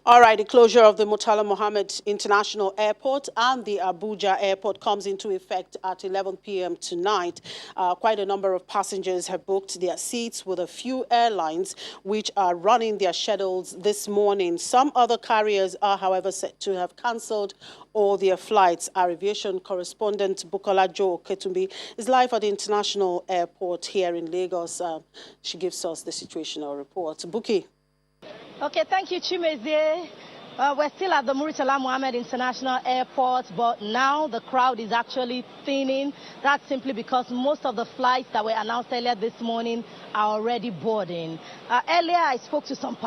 All right, the closure of the Murtala Mohammed International Airport and the Abuja Airport comes into effect at 11 p.m. tonight. Quite a number of passengers have booked their seats with a few airlines which are running their schedules this morning. Some other carriers are, however, said to have cancelled all their flights. Our aviation correspondent Bukola Jo Ketumbi is live at the International Airport here in Lagos. She gives us the situational report. Buki. Okay, thank you, Chimezie. We're still at the Murtala Mohammed International Airport, but now the crowd is actually thinning. That's simply because most of the flights that were announced earlier this morning are already boarding. Earlier, I spoke to some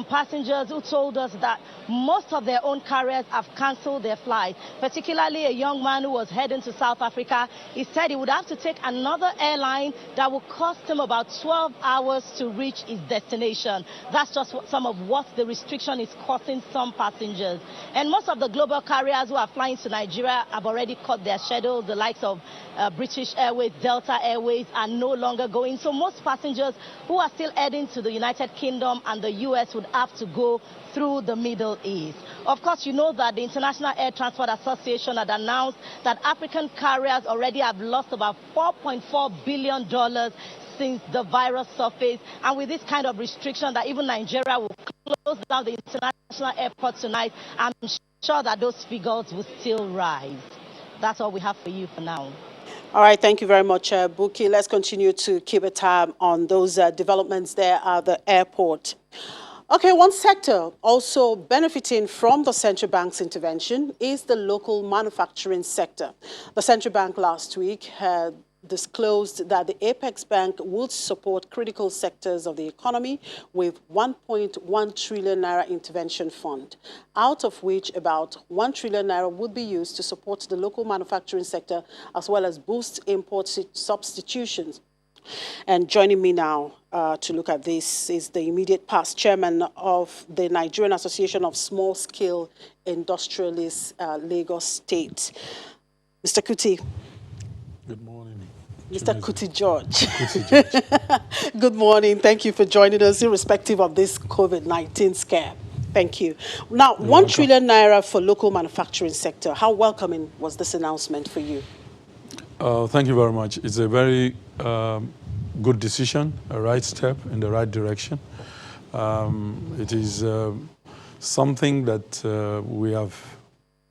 passengers who told us that most of their own carriers have cancelled their flights, particularly a young man who was heading to South Africa. He said he would have to take another airline that would cost him about 12 hours to reach his destination. That's just some of what the restriction is costing some passengers. And most of the global carriers who are flying to Nigeria have already cut their schedule. The likes of British Airways, Delta Airways are no longer going. So most passengers who are still heading to the United Kingdom and the U.S. would have to go through the Middle East. Of course, you know that the International Air Transport Association had announced that African carriers already have lost about $4.4 billion since the virus surfaced. And with this kind of restriction that even Nigeria will close down the international airport tonight, I'm sure that those figures will still rise. That's all we have for you for now. All right, thank you very much, Buki. Let's continue to keep a tab on those developments there at the airport. Okay, one sector also benefiting from the central bank's intervention is the local manufacturing sector. The central bank last week had disclosed that the Apex Bank would support critical sectors of the economy with 1.1 trillion naira intervention fund, out of which about 1 trillion naira would be used to support the local manufacturing sector as well as boost import substitutions. And joining me now to look at this is the immediate past chairman of the Nigerian Association of Small-Scale Industrialists, Lagos State, Mr. Cutie. Good morning. Mr. Cutie George. Good morning. Thank you for joining us, irrespective of this COVID-19 scare. Thank you. Now, You're 1 welcome. trillion naira for local manufacturing sector. How welcoming was this announcement for you? Thank you very much. It's a very good decision, a right step in the right direction. It is something that we have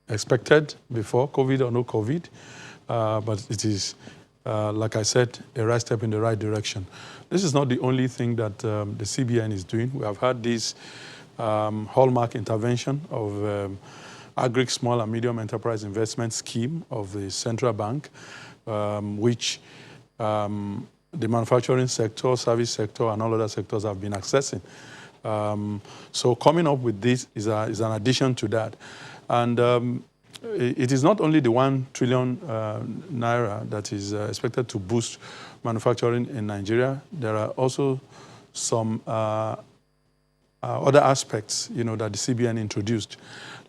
expected before, COVID or no COVID, but it is, like I said, a right step in the right direction. This is not the only thing that the CBN is doing. We have had this hallmark intervention of Agri Small and Medium Enterprise Investment Scheme of the Central Bank, which the manufacturing sector, service sector, and all other sectors have been accessing. So coming up with this is an addition to that. And it is not only the 1 trillion naira that is expected to boost manufacturing in Nigeria. There are also some other aspects, that the CBN introduced,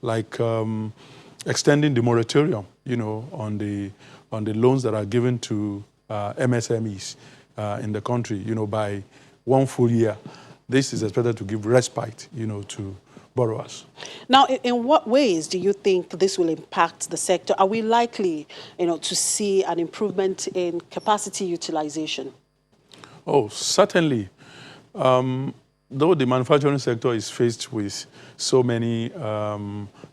like extending the moratorium, on the loans that are given to MSMEs in the country, by 1 full year. This is expected to give respite, to borrowers. Now, in what ways do you think this will impact the sector? Are we likely, to see an improvement in capacity utilization? Oh, certainly. Though the manufacturing sector is faced with so many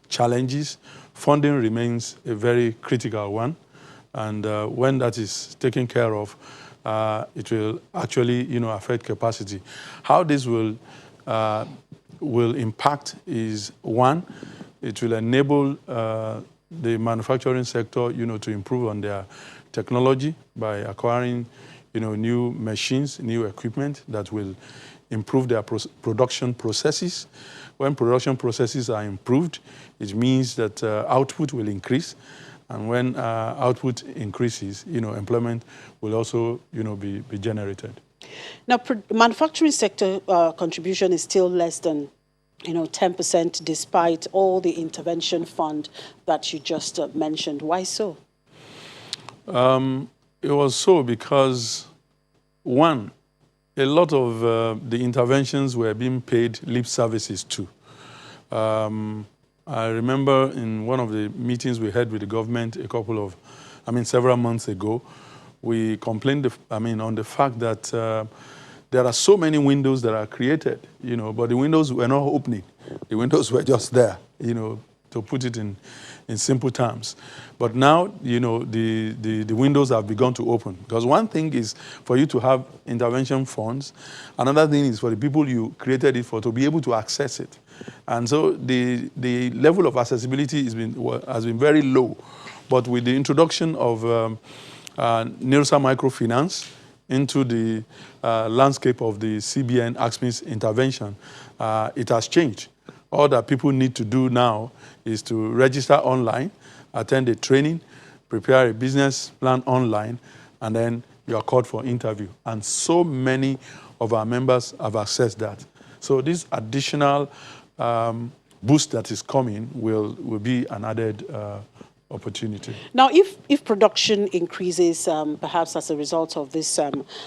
challenges, funding remains a very critical one. And when that is taken care of, it will actually, affect capacity. How this will impact is, one, it will enable the manufacturing sector, to improve on their technology by acquiring, new machines, new equipment that will improve their production processes. When production processes are improved, it means that output will increase. And when output increases, employment will also, be generated. Now, manufacturing sector contribution is still less than, 10% despite all the intervention fund that you just mentioned. Why so? It was so because, one, a lot of the interventions were being paid lip services to. I remember in one of the meetings we had with the government several months ago, we complained, on the fact that there are so many windows that are created, but the windows were not opening. The windows were just there, to put it in simple terms. But now, the windows have begun to open. Because one thing is for you to have intervention funds. Another thing is for the people you created it for to be able to access it. And so the level of accessibility has been very low. But with the introduction of NIRSA microfinance into the landscape of the CBN AXMI's intervention, it has changed. All that people need to do now is to register online, attend a training, prepare a business plan online, and then you are called for interview. And so many of our members have accessed that. So this additional boost that is coming will be an added opportunity. Now, if production increases, perhaps as a result of this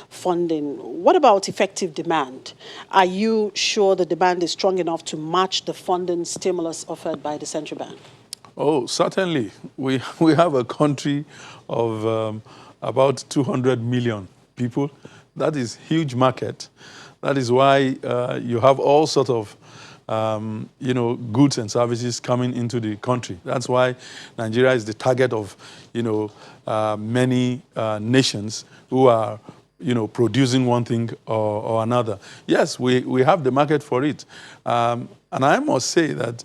funding, what about effective demand? Are you sure the demand is strong enough to match the funding stimulus offered by the central bank? Oh, certainly. We have a country of about 200 million people. That is a huge market. That is why you have all sorts of goods and services coming into the country. That's why Nigeria is the target of, many nations who are, producing one thing or another. Yes, we have the market for it. And I must say that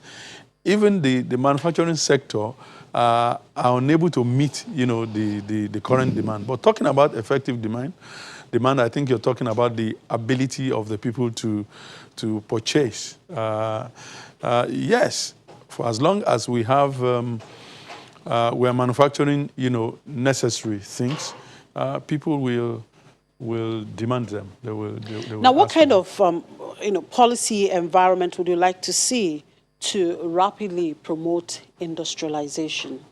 even the manufacturing sector are unable to meet, the current demand. But talking about effective demand, I think you're talking about the ability of the people to purchase. Yes, for as long as we have, we're manufacturing, necessary things, people will demand them. They will now, what kind of, policy environment would you like to see to rapidly promote industrialization?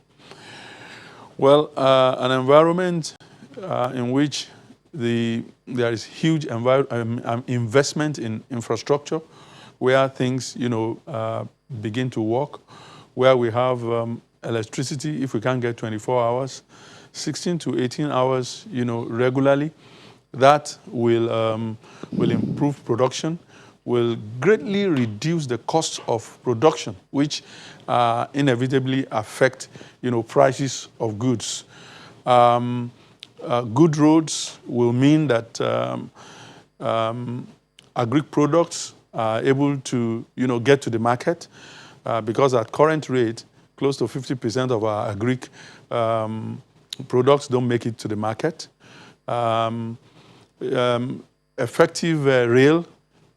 Well, an environment in which there is huge investment in infrastructure, where things, begin to work, where we have electricity, if we can't get 24 hours, 16 to 18 hours, regularly. That will improve production, will greatly reduce the cost of production, which inevitably affect, prices of goods. Good roads will mean that agri products are able to, get to the market, because at current rate, close to 50% of our agri products don't make it to the market. Effective rail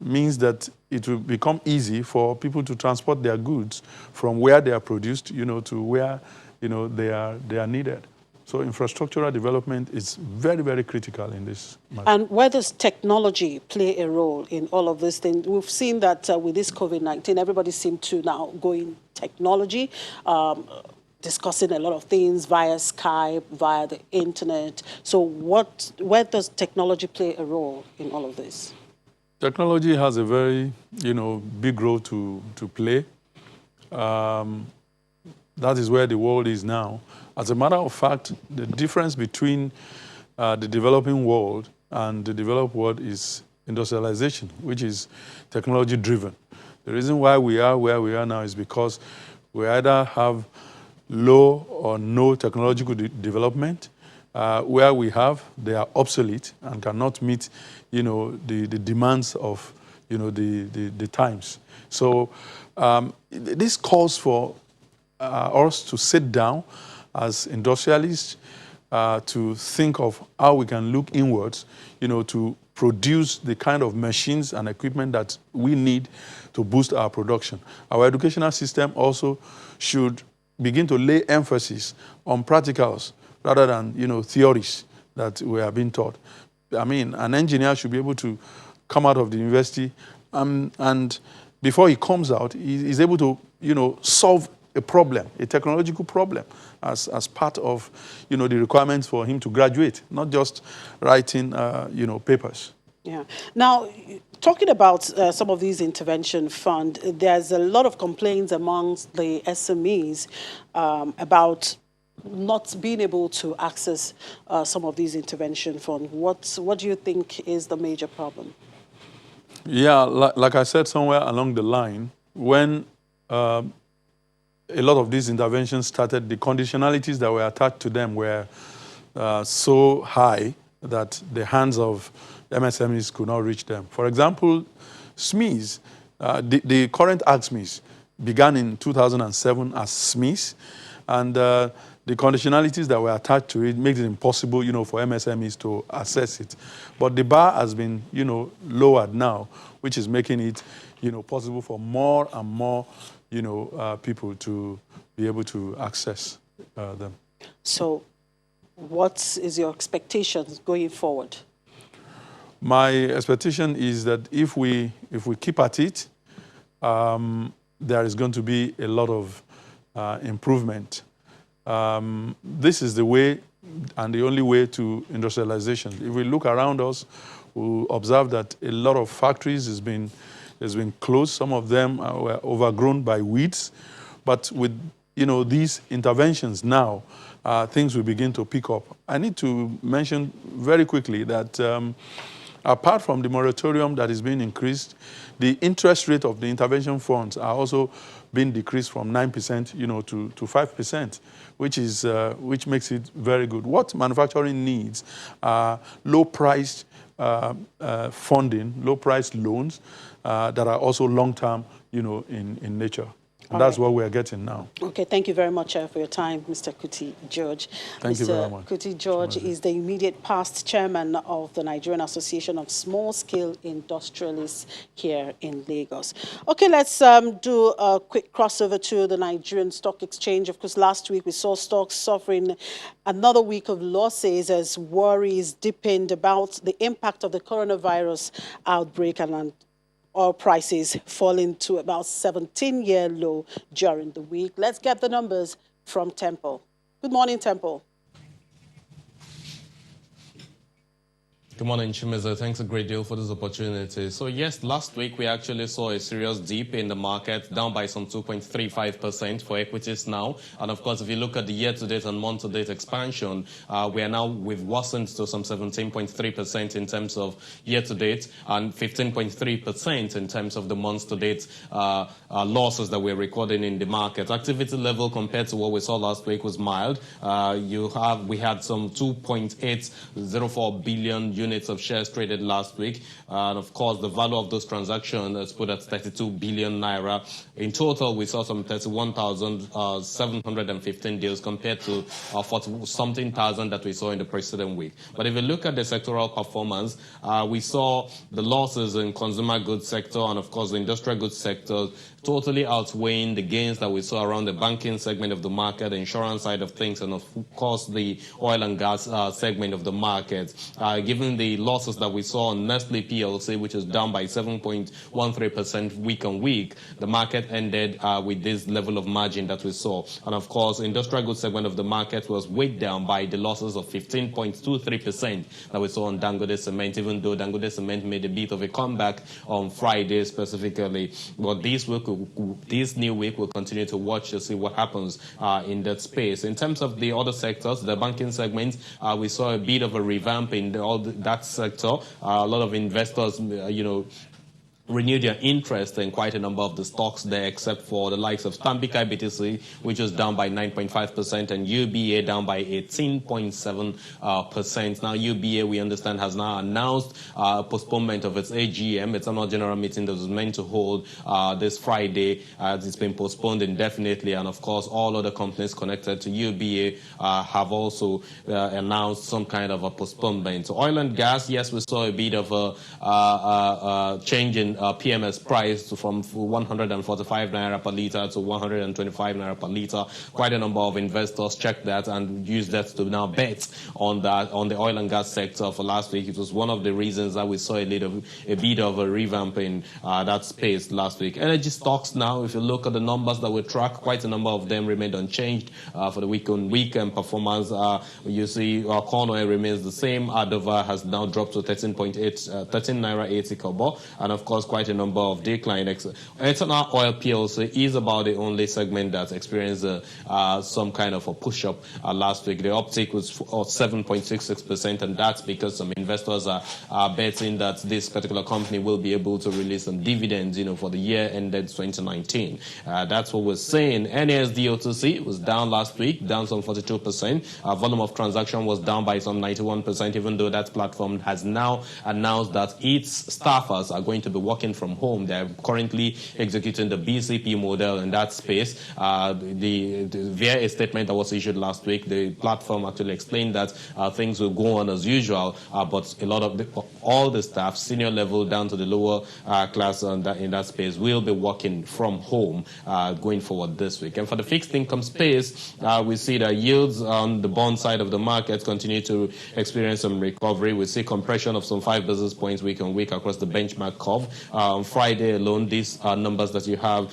means that it will become easy for people to transport their goods from where they are produced, to where, they are needed. So infrastructural development is very, very critical in this matter. And where does technology play a role in all of these things? We've seen that with this COVID-19, everybody seemed to now go in technology, discussing a lot of things via Skype, via the internet. So where does technology play a role in all of this? Technology has a very, big role to play. That is where the world is now. As a matter of fact, the difference between the developing world and the developed world is industrialization, which is technology-driven. The reason why we are where we are now is because we either have low or no technological development. Where we have, they are obsolete and cannot meet, the demands of, the times. So this calls for us to sit down as industrialists to think of how we can look inwards, to produce the kind of machines and equipment that we need to boost our production. Our educational system also should begin to lay emphasis on practicals rather than, theories that we are being taught. I mean, an engineer should be able to come out of the university and before he comes out, he's able to, solve a problem, a technological problem, as part of, the requirements for him to graduate, not just writing, papers. Yeah. Now, talking about some of these intervention fund, there's a lot of complaints amongst the SMEs about not being able to access some of these intervention funds. What do you think is the major problem? Yeah, like I said somewhere along the line, when a lot of these interventions started, the conditionalities that were attached to them were so high that the hands of MSMEs could not reach them. For example, SMEs, the current AXMEs began in 2007 as SMEs, and the conditionalities that were attached to it makes it impossible, for MSMEs to access it. But the bar has been, lowered now, which is making it, possible for more and more, people to be able to access them. So, what is your expectations going forward? My expectation is that if we keep at it, there is going to be a lot of improvement. This is the way and the only way to industrialization. If we look around us, we observe that a lot of factories has been closed. Some of them were overgrown by weeds, but with these interventions now, things will begin to pick up. I need to mention very quickly that apart from the moratorium that is being increased, the interest rate of the intervention funds are also being decreased from 9%, to 5%, which makes it very good. What manufacturing needs are low-priced funding, low-priced loans that are also long-term, in nature. And that's what we're getting now. Okay, thank you very much for your time, Mr. Cutie George. Thank you very much. Cutie George is the immediate past chairman of the Nigerian Association of Small-Scale Industrialists here in Lagos. Okay, let's do a quick crossover to the Nigerian Stock Exchange. Of course, last week we saw stocks suffering another week of losses as worries deepened about the impact of the coronavirus outbreak, and oil prices falling to about 17-year low during the week. Let's get the numbers from Temple. Good morning, Temple. Good morning, Chimizo. Thanks a great deal for this opportunity. So yes, last week we actually saw a serious dip in the market, down by some 2.35% for equities now. And of course, if you look at the year-to-date and month-to-date expansion, we've worsened to some 17.3% in terms of year-to-date and 15.3% in terms of the month-to-date losses that we're recording in the market. Activity level compared to what we saw last week was mild. We had some 2.804 billion units of shares traded last week. And of course, the value of those transactions is put at 32 billion naira. In total, we saw some 31,715 deals compared to 40-something thousand that we saw in the preceding week. But if you look at the sectoral performance, we saw the losses in consumer goods sector and of course the industrial goods sector totally outweighing the gains that we saw around the banking segment of the market, the insurance side of things, and of course the oil and gas segment of the market. Given the losses that we saw on Nestle PLC, which is down by 7.13% week on week, the market ended with this level of margin that we saw. And of course, industrial goods segment of the market was weighed down by the losses of 15.23% that we saw on Dangote Cement, even though Dangote Cement made a bit of a comeback on Friday specifically. But this new week, we'll continue to watch to see what happens in that space. In terms of the other sectors, the banking segment, we saw a bit of a revamp in that sector. A lot of investors, renewed their interest in quite a number of the stocks there, except for the likes of Stanbic IBTC, which is down by 9.5%, and UBA down by 18.7%. Now, UBA, we understand, has now announced postponement of its AGM. Its annual general meeting that was meant to hold this Friday. It's been postponed indefinitely, and of course, all other companies connected to UBA have also announced some kind of a postponement. So oil and gas, yes, we saw a bit of a change in PMS price from 145 naira per liter to 125 naira per liter. Quite a number of investors checked that and used that to now bet on the oil and gas sector for last week. It was one of the reasons that we saw a bit of a revamp in that space last week. Energy stocks now, if you look at the numbers that we track, quite a number of them remained unchanged for the weekend performance. You see corn oil remains the same. Adova has now dropped to 13 naira 80 kobo, and of course quite a number of decline. Ethanol oil PLC is about the only segment that experienced some kind of a push-up last week. The uptick was 7.66%, and that's because some investors are betting that this particular company will be able to release some dividends, for the year ended 2019. That's what we're saying. NASD was down last week, down some 42%. Volume of transaction was down by some 91%, even though that platform has now announced that its staffers are going to be working from home. They're currently executing the BCP model in that space. Via a statement that was issued last week, the platform actually explained that things will go on as usual, but a lot of all the staff, senior level down to the lower class in that space, will be working from home going forward this week. And for the fixed income space, we see that yields on the bond side of the market continue to experience some recovery. We see compression of some 5 basis points week on week across the benchmark curve. On Friday alone, these numbers that you have,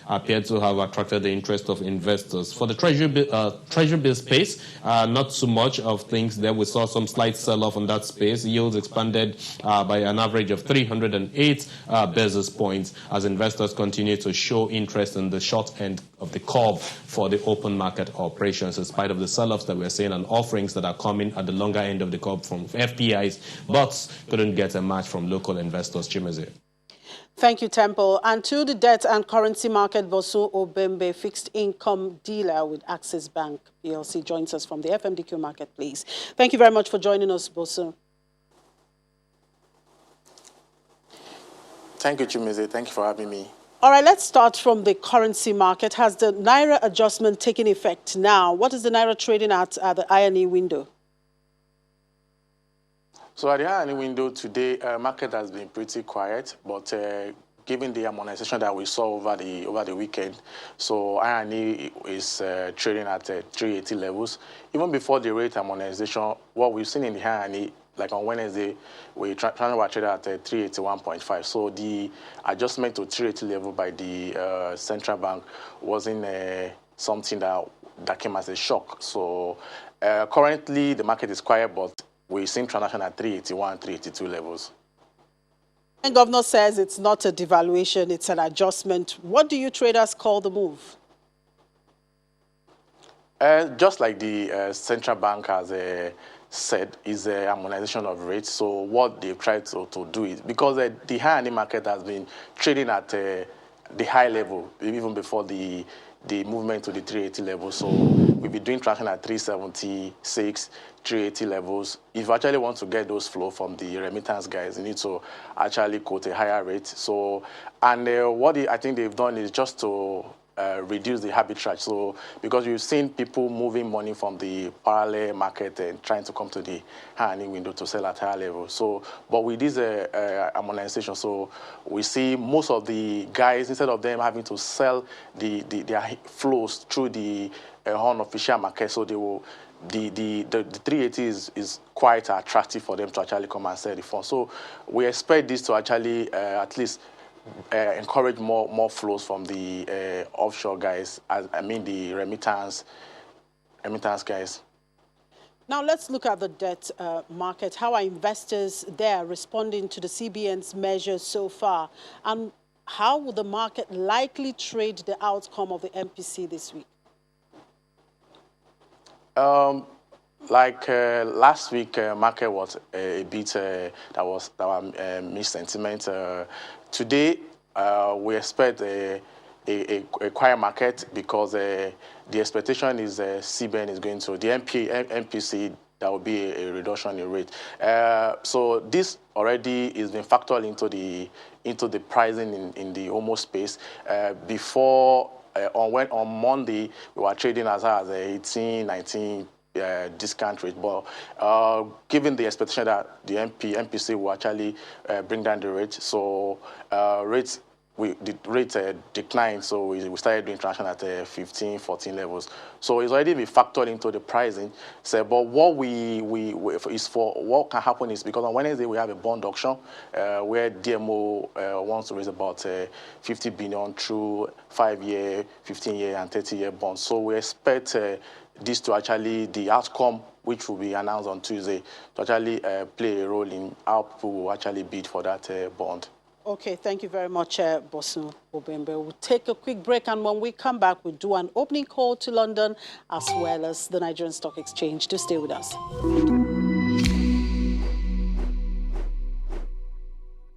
appear to have attracted the interest of investors. For the treasury bill space, not so much of things there. We saw some slight sell-off on that space. Yields expanded by an average of 308 basis points as investors continue to show interest in the short end of the curve for the open market operations, in spite of the sell-offs that we're seeing and offerings that are coming at the longer end of the curve from FPIs, but couldn't get a match from local investors. Chimeze. Thank you, Temple. And to the debt and currency market, Bosu Obembe, fixed income dealer with Access Bank PLC, joins us from the FMDQ market, please. Thank you very much for joining us, Bosu. Thank you, Chimeze. Thank you for having me. All right, let's start from the currency market. Has the Naira adjustment taken effect now? What is the Naira trading at the INE window? So at the INE window today, market has been pretty quiet, but given the harmonization that we saw over the weekend, so INE is trading at 380 levels. Even before the rate harmonization, what we've seen in the INE, like on Wednesday, we traded at 381.5. So the adjustment to 380 level by the central bank wasn't something that came as a shock. So currently the market is quiet, but we're seeing transaction at 381, 382 levels. And Governor says it's not a devaluation, it's an adjustment. What do you traders call the move? Just like the central bank has said, is a harmonization of rates. So what they've tried to do is, because the high-end market has been trading at the high level, even before the movement to the 380 level. So we'll be doing traction at 376, 380 levels. If you actually want to get those flow from the remittance guys, you need to actually quote a higher rate. So, and what I think they've done is just to reduce the arbitrage. So because you've seen people moving money from the parallel market and trying to come to the high-end window to sell at higher level. So, but with this harmonization, so we see most of the guys, instead of them having to sell their flows through the unofficial market, so they will. The 380 is quite attractive for them to actually come and sell the fund. So we expect this to actually at least encourage more flows from the offshore guys, the remittance guys. Now let's look at the debt market. How are investors there responding to the CBN's measures so far? And how will the market likely trade the outcome of the MPC this week? Last week, market was a bit that mixed sentiment. Today, we expect a quiet market because the expectation is CBN is going to the MPC. That will be a reduction in rate. So this already is been factored into the pricing in the HOMO space. Before on Monday we were trading as high as 18, 19 discount rate. But given the expectation that the MPC will actually bring down the rate, so the rate declined, so we started doing transaction at 15, 14 levels. So it's already been factored into the pricing. So, but what what can happen is, because on Wednesday we have a bond auction where DMO wants to raise about 50 billion through 5-year, 15-year, and 30-year bonds. So we expect this to actually, the outcome, which will be announced on Tuesday, to actually play a role in how people will actually bid for that bond. Okay, thank you very much, Bosun Obembe. We'll take a quick break, and when we come back, we'll do an opening call to London as well as the Nigerian Stock Exchange. Do stay with us. Thank you.